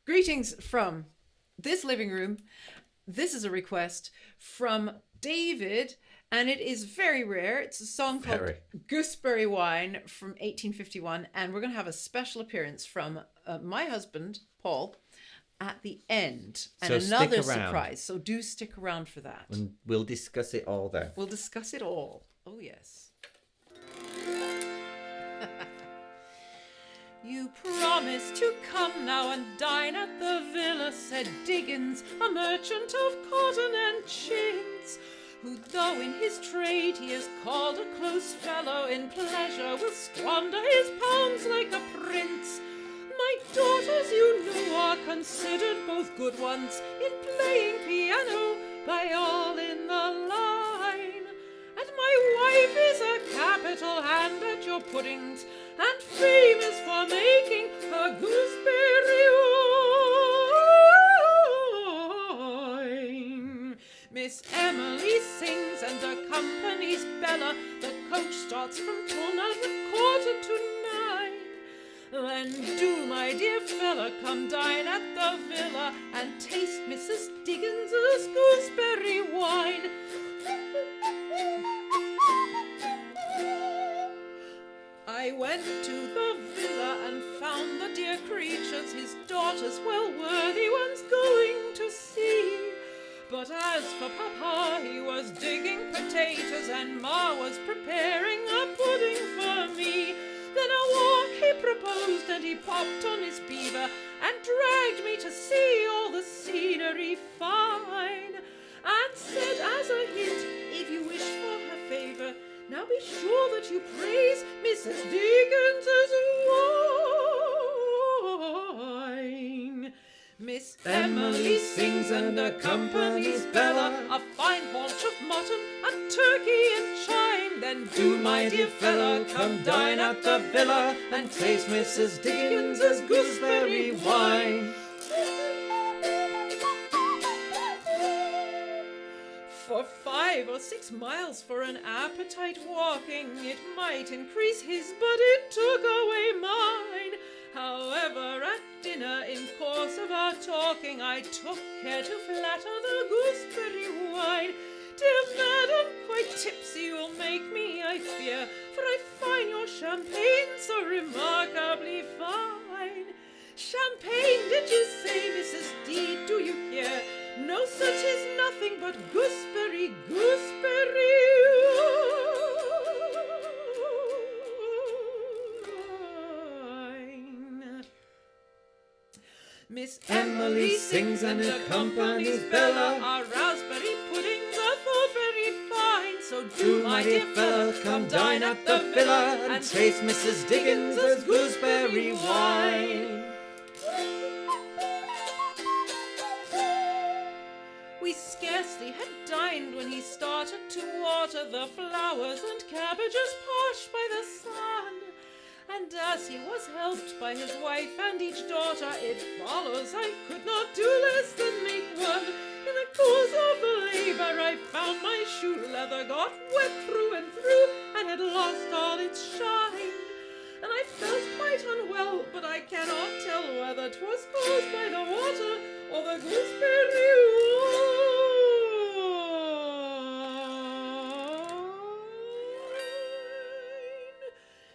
Greetings from this living room. This is a request from David, and it is very rare. It's a song called Gooseberry Wine from 1851, and we're going to have a special appearance from my husband, Paul, at the end. And so another surprise. So do stick around for that. And we'll discuss it all there. We'll discuss it all. Oh, yes. You promised to come now and dine at the villa, said Diggins, a merchant of cotton and chintz, who though in his trade he is called a close fellow, in pleasure will squander his pounds like a prince. My daughters, you know, are considered both good ones in playing piano by all in the line, and my wife is a capital hand at your puddings, and famous for making her gooseberry wine. Miss Emily sings and accompanies Bella. The coach starts from 9:15. Then do, my dear fella, come dine at the villa and taste Mrs. Diggins's gooseberry wine. I went to the villa and found the dear creatures, his daughters, well worthy ones, going to see. But as for Papa, he was digging potatoes, and Ma was preparing a pudding for me. Then a walk he proposed, and he popped on his beaver and dragged me to see all the scenery fine, and said as a hint, if you wish for her favour, now be sure that you praise Mrs. Diggins's wine. Miss Emily sings and accompanies Bella, a fine haunch of mutton, a turkey and chine. Then do, my dear fella, come dine at the villa and taste Mrs. Diggins's gooseberry wine. For 5 or 6 miles for an appetite walking, it might increase his, but it took away mine. However, at dinner, in course of our talking, I took care to flatter the gooseberry wine. Dear madam, quite tipsy you'll make me, I fear, for I find your champagne so remarkably fine. Champagne, did you say, Mrs. D? Do you hear? No, such is nothing but gooseberry, gooseberry wine. Miss Emily sings and accompanies Bella. Our raspberry puddings are thought very fine. So do, my dear fella, come dine at the villa and taste Mrs. Diggins's gooseberry wine. We scarcely had dined when he started to water the flowers and cabbages parched by the sun. And as he was helped by his wife and each daughter, it follows I could not do less than make one. In the course of the labour I found my shoe leather got wet through and through, and had lost all its shine. And I felt quite unwell, but I cannot tell whether 'twas caused by the water or the gooseberry wine.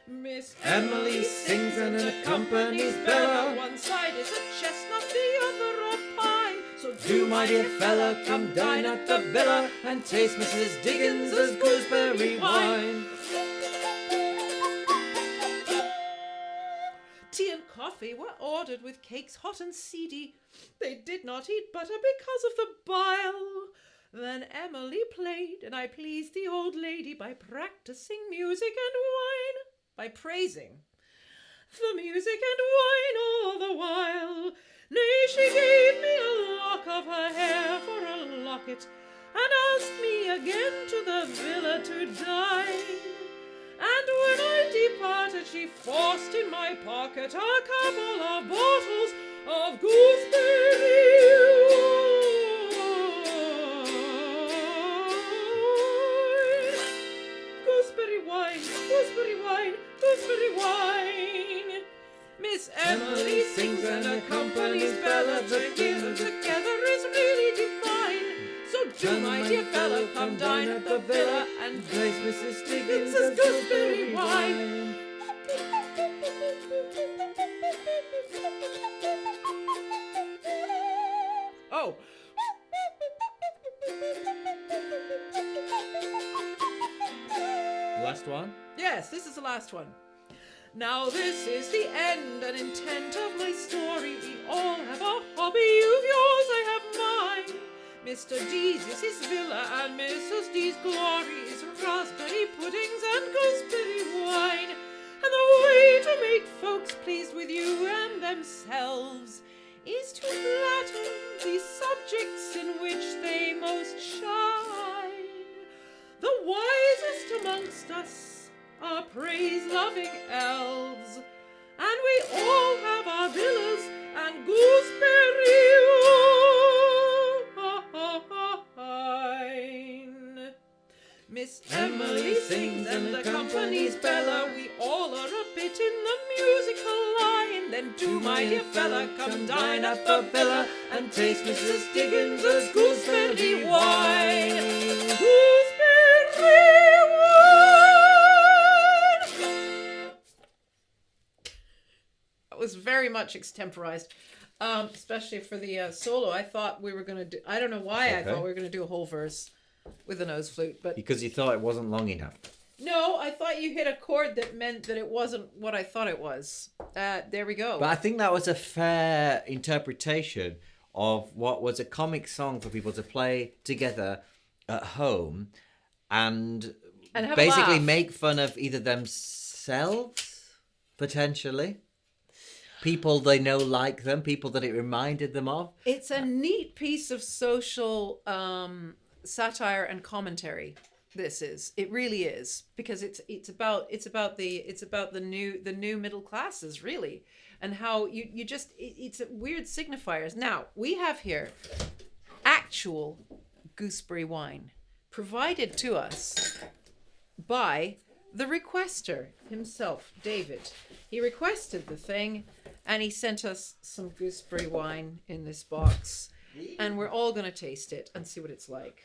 Miss Emily sings and accompanies Bella. One side is a chestnut, the other a pine. So do, my dear fella, come dine at the villa and taste Mrs. Diggins's gooseberry wine. Tea and coffee were ordered with cakes hot and seedy. They did not eat butter because of the bile. Then Emily played, and I pleased the old lady by practising music and wine, by praising the music and wine all the while. Nay, she gave me a lock of her hair for a locket, and asked me again to the villa to dine. And when I departed, she forced in my pocket a couple of bottles of gooseberry wine. Gooseberry wine, gooseberry wine, gooseberry wine. Miss Emily sings and accompanies Bella. Last one. Yes, this is the last one. Now this is the end and intent of my story. We all have a hobby. You've yours, I have mine. Mr. D's is his villa and Mrs. D's glory is raspberry puddings and gooseberry wine. And the way to make folks pleased with you and themselves is to flatter the subjects in which they most shine. The wisest amongst us are praise-loving elves, and we all have our villas and gooseberry wine. Miss Emily sings and accompanies Bella. We all are a bit in the musical line. Then do, my dear fella, come dine at the villa and taste Mrs. Diggins' gooseberry wine. Gooseberry wine! That was very much extemporized, especially for the solo. I thought we were going to do, I don't know why I thought we were going to do a whole verse with a nose flute, but Because you thought it wasn't long enough. no, I thought you hit a chord that meant that it wasn't what I thought it was. There we go. But I think that was a fair interpretation of what was a comic song for people to play together at home and have a basically laugh. make fun of either themselves, potentially. People they know like them, people that it reminded them of. It's a neat piece of social satire and commentary. This is. It really is, because it's about the new middle classes, really, and how you just it's weird signifiers. Now we have here actual gooseberry wine provided to us by the requester himself, David. He requested the thing, and he sent us some gooseberry wine in this box, and we're all going to taste it and see what it's like.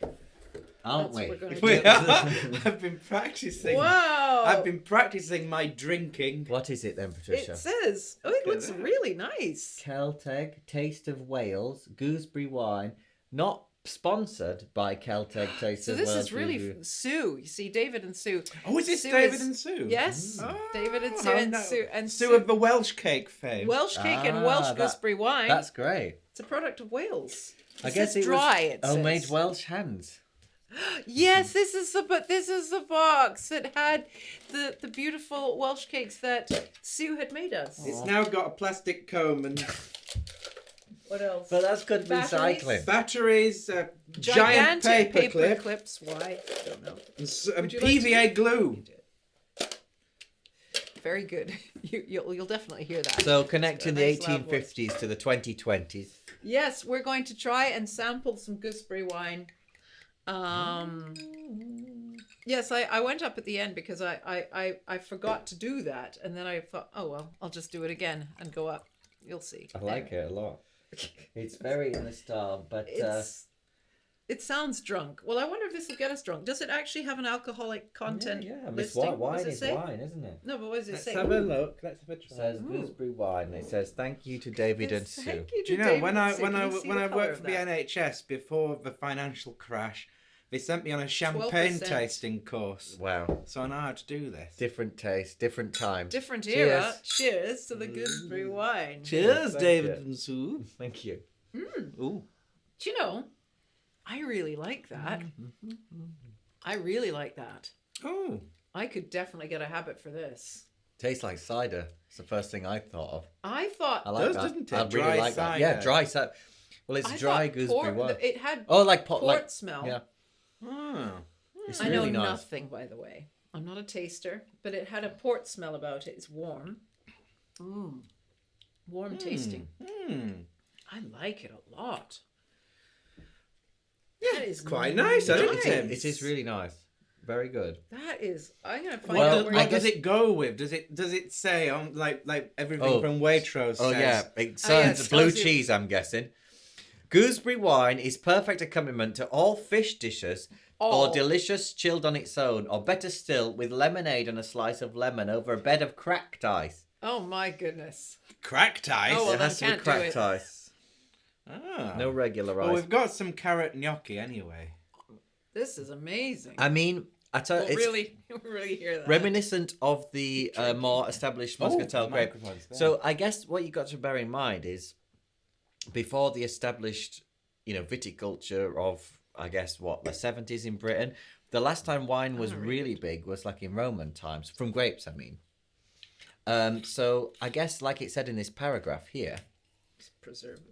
Aren't That's we? what we're gonna We do. are. I've been practicing. Wow! I've been practicing my drinking. What is it then, Patricia? It says, oh, it looks that. really nice. Celteg Taste of Wales gooseberry wine, not sponsored by Celteg Taste So of this Wales. is really Sue. You see, David and Sue. Oh, is this Sue David is- and Sue? Yes, Oh, David and Sue how and nice. Sue and Sue of the Welsh cake fame. Welsh cake and Welsh gooseberry wine. That's great. It's a product of Wales. I It guess says it dry. was It homemade says. Welsh hands. Yes, this is the box that had the beautiful Welsh cakes that Sue had made us. It's now got a plastic comb and What else? But that's good Batteries. recycling. batteries, giant Gigantic paper clip, clips. Why? I don't know. and Would you like to PVA do- glue. Very good. You'll definitely hear that. So connecting the Nice loud voice. 1850s to the 2020s. Yes, we're going to try and sample some gooseberry wine. Yes, I went up at the end because I forgot to do that, and then I thought, oh well, I'll just do it again and go up. You'll see. I like it a lot. It's very in the style, but It sounds drunk. Well, I wonder if this will get us drunk. Does it actually have an alcoholic content yeah, Miss listing? Wine What does it is say? wine, isn't it? No, but what does it Let's say? have a look. Let's have a It try. says gooseberry wine. It says thank you to David and Sue. Thank you to Do you know David when and I Sue. when Can I you see when the I colour worked of for the that? NHS before the financial crash, they sent me on a champagne 12%. tasting course. Wow. So I know how to do this. Different taste, different time. Different Cheers. era. Cheers to the gooseberry wine. Cheers, Thank David you. and Sue. Thank you. Ooh. Do you know? I really like that. I really like that. Oh. I could definitely get a habit for this. Tastes like cider. It's the first thing I thought of. I thought I like Does, that. doesn't it? I really Dry like that. cider. Yeah, dry cider. Well, it's I dry thought gooseberry port, wine. it had Oh, like pot, port like smell. yeah. Oh. It's I really know nice. nothing, by the way. I'm not a taster, but it had a port smell about it. It's warm. Warm tasting. I like it a lot. Yeah, That it's is quite nice, isn't nice. it? It is really nice. Very good. That is. I'm gonna find Well, out where. What I guess- does it go with? Does it say on like everything Oh. from Waitrose Oh says? yeah, it Oh, yeah, says it blue tells you- cheese. I'm guessing. Gooseberry wine is perfect accompaniment to all fish dishes, All. or delicious chilled on its own, or better still, with lemonade and a slice of lemon over a bed of cracked ice. Oh my goodness. Cracked ice. Oh, well, it has to be can't do cracked it. ice. Ah. No regular Well, ice. we've got some carrot gnocchi anyway. This is amazing. I mean, I tell We'll it's really hear that. reminiscent of the more established Muscatel the grape. microphone's there. So I guess what you got to bear in mind is before the established, viticulture of, I guess, the 70s in Britain, the last time wine was really big was like in Roman times, from grapes, I mean. So I guess, like it said in this paragraph here, Preservative.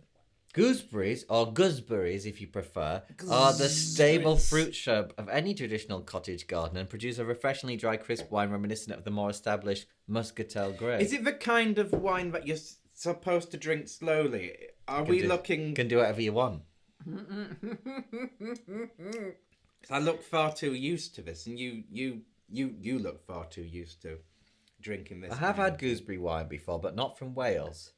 gooseberries, or gooseberries if you prefer, are the stable fruit shrub of any traditional cottage garden and produce a refreshingly dry, crisp wine reminiscent of the more established Muscatel grape. Is it the kind of wine that you're supposed to drink slowly? Are we looking... You can do whatever you want. I look far too used to this, and you look far too used to drinking this. I have had gooseberry wine before, but not from Wales.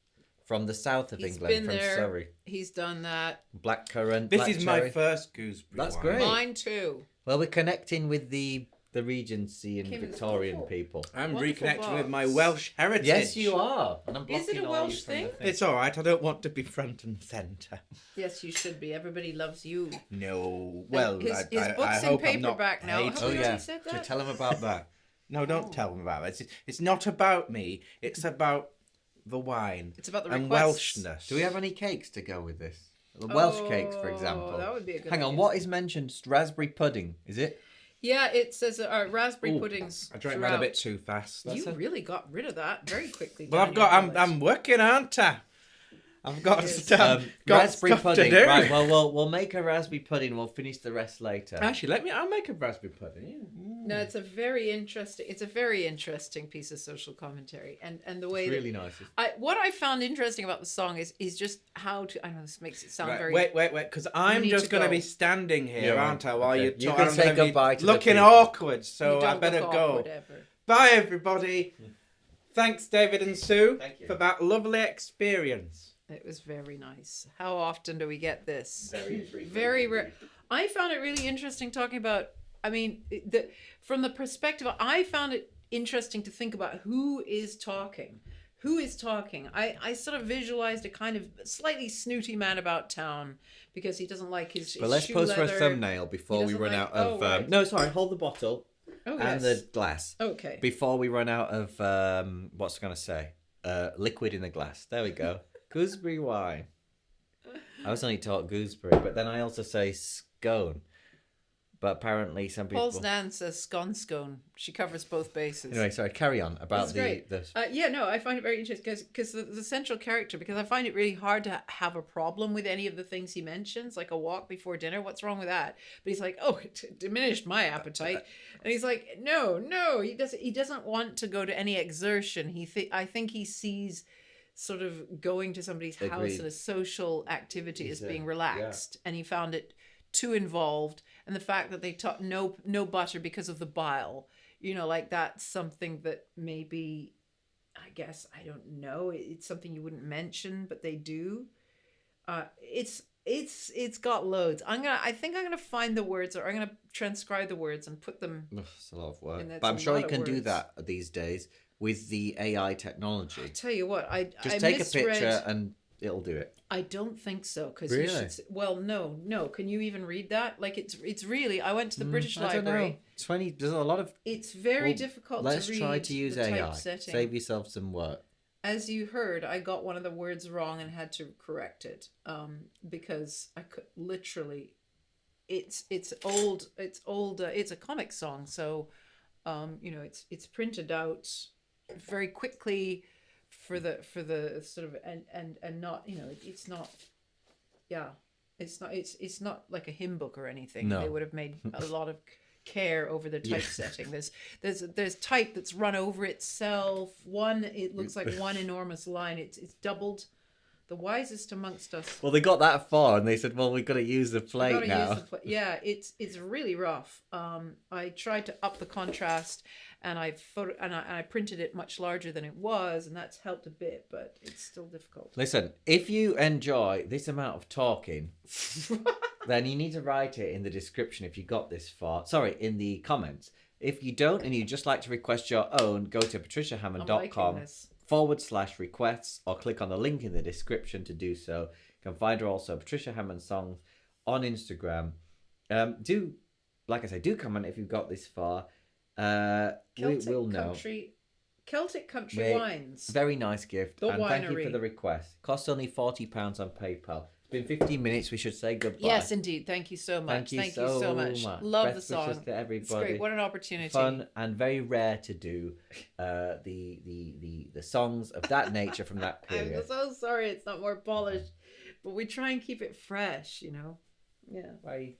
From the south of He's England, been from there. Surrey. He's done that. Blackcurrant, This black is cherry. my first gooseberry That's wine. great. Mine too. Well, we're connecting with the Regency and Came in this Victorian wonderful- people. I'm Wonderful reconnecting with my box. Welsh heritage. Yes, you are. And I'm Is it a blocking all Welsh you from the thing? It's all right. I don't want to be front and centre. Yes, you should be. Everybody loves you. No. Well, his I books in hope I'm not paperback now. paid. Have Oh, we yeah. already said So that? tell them about that. No, don't tell them about it. It's not about me. It's about the wine. It's about the and requests. Welshness. Do we have any cakes to go with this? The Welsh cakes, for Oh, example. that would be a good Hang on, idea. what is mentioned? Raspberry pudding, is it? Yeah, it says raspberry Ooh, puddings. I drank throughout. that a bit too fast. You really got rid of that very quickly. Well, Daniel. I'm working, aren't I? I've got Yes. got Raspberry stuff pudding. to do. Right, well, we'll make a raspberry pudding. We'll finish the rest later. Actually, I'll make a raspberry pudding. Yeah. No, it's a very interesting piece of social commentary, and the way It's really nice. what I found interesting about the song is just how to. I know this makes it sound Right, very. wait, because I'm need just to going to go. be standing here, Yeah, aren't I, while okay. you're You talking? can I'm say gonna be goodbye to the looking people. awkward, so You don't I better look go. awkward ever. Bye, everybody. Thanks, David and Sue, Thank you. for that lovely experience. It was very nice. How often do we get this? Very Very rare. I found it really interesting talking about. I mean, from the perspective, I found it interesting to think about who is talking. Who is talking? I sort of visualized a kind of slightly snooty man about town because he doesn't like his But let's shoe pose for a leather. thumbnail before He we doesn't run like- out of... oh, right. No, sorry, hold the bottle Oh, and yes. the glass. Okay. Before we run out of, what's I going to say? Liquid in the glass. There we go. Gooseberry wine. I was only taught gooseberry, but then I also say scone. But apparently some people... Paul's Nan says scone. She covers both bases. Anyway, sorry, carry on about That's great. the Yeah, no, I find it very interesting because the central character, because I find it really hard to have a problem with any of the things he mentions, like a walk before dinner. What's wrong with that? But he's like, oh, it diminished my appetite. And he's like, no, he doesn't want to go to any exertion. I think he sees sort of going to somebody's house Agreed. and a social activity as He's, being yeah. relaxed. And he found it too involved. And the fact that they taught no butter because of the bile, like that's something that maybe, I guess, I don't know. It's something you wouldn't mention, but they do. It's got loads. I think I'm gonna find the words, or I'm gonna transcribe the words and put them. Ugh, it's a lot of work. And that's But I'm a sure lot you of can do words. that these days with the AI technology. I tell you what, I Just I take a misread. picture and it'll do it. I don't think so, because Really? well, no. Can you even read that? Like it's really. I went to the British I don't know. Library. 20. There's a lot of. It's very Well, difficult Let's to read. try to use the AI. typesetting. Save yourself some work. As you heard, I got one of the words wrong and had to correct it because I could literally. It's old. It's a comic song, so it's printed out very quickly for the sort of and not it's not. Yeah, it's not like a hymn book or anything. No. They would have made a lot of care over the typesetting. There's type that's run over itself. It looks like one enormous line. It's doubled. The wisest amongst us. Well, they got that far and they said, well, we've got to use the plate Gotta now. use the yeah, it's really rough. I tried to up the contrast, and I printed it much larger than it was, and that's helped a bit, but it's still difficult. Listen, if you enjoy this amount of talking, then you need to write it in the description if you got this far. Sorry, in the comments. If you don't and you just like to request your own, go to I'm patriciahammond.com. liking this. /requests or click on the link in the description to do so. You can find her also Patricia Hammond Songs on Instagram. Do like I say, do comment if you've got this far. We'll know. Celtic country wines. Very nice gift. The and winery. Thank you for the request. Costs only £40 on PayPal. It's been 15 minutes. We should say goodbye. Yes, indeed. Thank you so much. Thank you so much. Love Best the song. wishes to everybody. It's great. What an opportunity. Fun and very rare to do the songs of that nature from that period. I'm so sorry it's not more polished, but we try and keep it fresh, you know. Yeah. Bye.